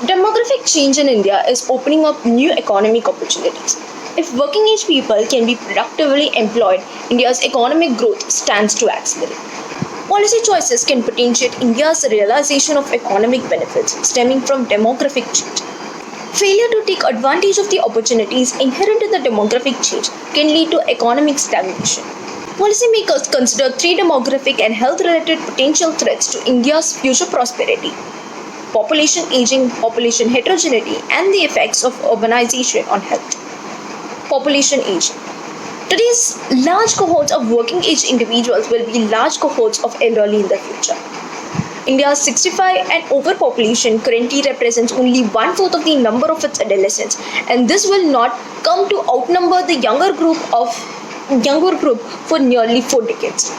Demographic change in India is opening up new economic opportunities. If working age people can be productively employed, India's economic growth stands to accelerate. Policy choices can potentiate India's realization of economic benefits stemming from demographic change. Failure to take advantage of the opportunities inherent in the demographic change can lead to economic stagnation. Policymakers consider three demographic and health related potential threats to India's future prosperity: population aging, population heterogeneity, and the effects of urbanization on health. Population aging. Today's large cohorts of working age individuals will be large cohorts of elderly in the future. India's 65 and over population currently represents only one-fourth of the number of its adolescents, and this will not come to outnumber the younger group for nearly 4 decades.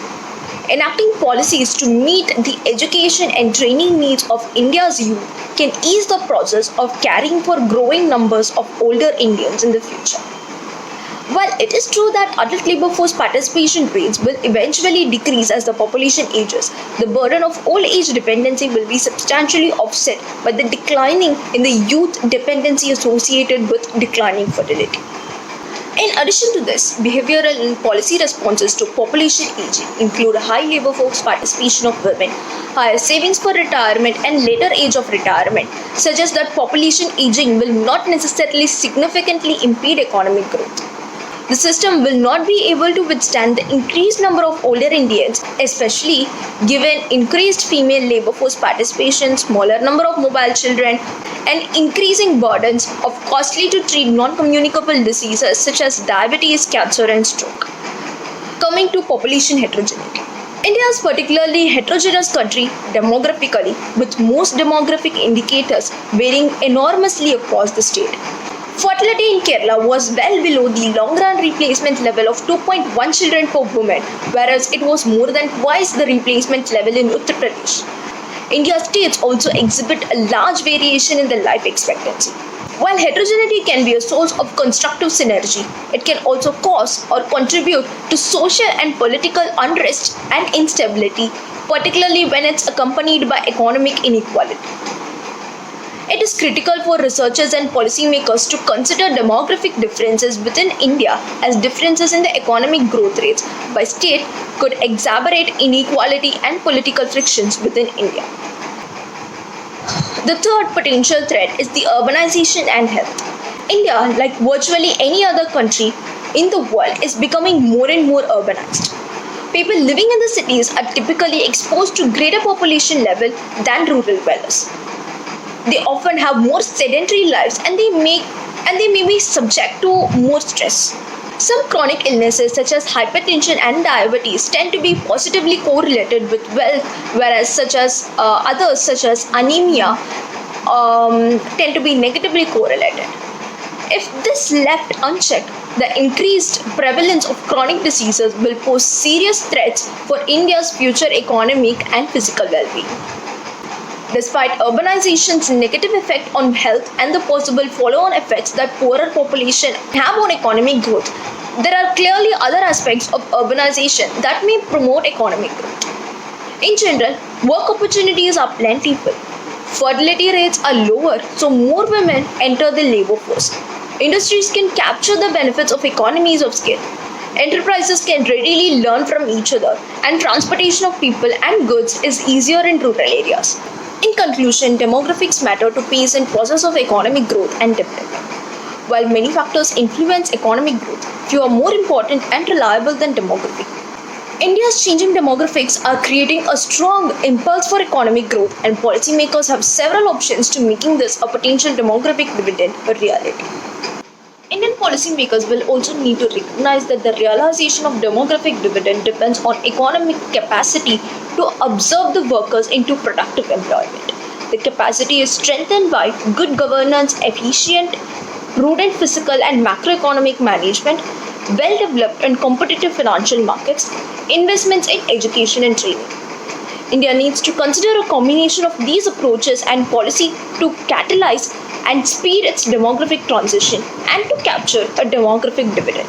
Enacting policies to meet the education and training needs of India's youth can ease the process of caring for growing numbers of older Indians in the future. While it is true that adult labor force participation rates will eventually decrease as the population ages, the burden of old age dependency will be substantially offset by the declining in the youth dependency associated with declining fertility. In addition to this, behavioral and policy responses to population aging include high labor force participation of women, higher savings for retirement, and later age of retirement, suggest that population aging will not necessarily significantly impede economic growth. The system will not be able to withstand the increased number of older Indians, especially given increased female labor force participation, smaller number of mobile children, and increasing burdens of costly to treat non-communicable diseases such as diabetes, cancer, and stroke. Coming to population heterogeneity. India is a particularly heterogeneous country demographically, with most demographic indicators varying enormously across the state. Fertility in Kerala was well below the long-run replacement level of 2.1 children per woman, whereas it was more than twice the replacement level in Uttar Pradesh. India's states also exhibit a large variation in the life expectancy. While heterogeneity can be a source of constructive synergy, it can also cause or contribute to social and political unrest and instability, particularly when it's accompanied by economic inequality. It is critical for researchers and policymakers to consider demographic differences within India, as differences in the economic growth rates by state could exacerbate inequality and political frictions within India. The third potential threat is the urbanization and health. India, like virtually any other country in the world, is becoming more and more urbanized. People living in the cities are typically exposed to greater population level than rural dwellers. They often have more sedentary lives and they may be subject to more stress. Some chronic illnesses such as hypertension and diabetes tend to be positively correlated with wealth, whereas others such as anemia tend to be negatively correlated. If this left unchecked, the increased prevalence of chronic diseases will pose serious threats for India's future economic and physical well-being. Despite urbanization's negative effect on health and the possible follow-on effects that poorer population have on economic growth, there are clearly other aspects of urbanization that may promote economic growth. In general, work opportunities are plentiful. Fertility rates are lower, so more women enter the labor force. Industries can capture the benefits of economies of scale. Enterprises can readily learn from each other, and transportation of people and goods is easier in rural areas. In conclusion, demographics matter to pace and process of economic growth and development. While many factors influence economic growth, few are more important and reliable than demography. India's changing demographics are creating a strong impulse for economic growth, and policymakers have several options to making this a potential demographic dividend a reality. Indian policymakers will also need to recognize that the realization of demographic dividend depends on economic capacity to absorb the workers into productive employment. The capacity is strengthened by good governance, efficient, prudent fiscal and macroeconomic management, well-developed and competitive financial markets, investments in education and training. India needs to consider a combination of these approaches and policy to catalyze and speed its demographic transition and to capture a demographic dividend.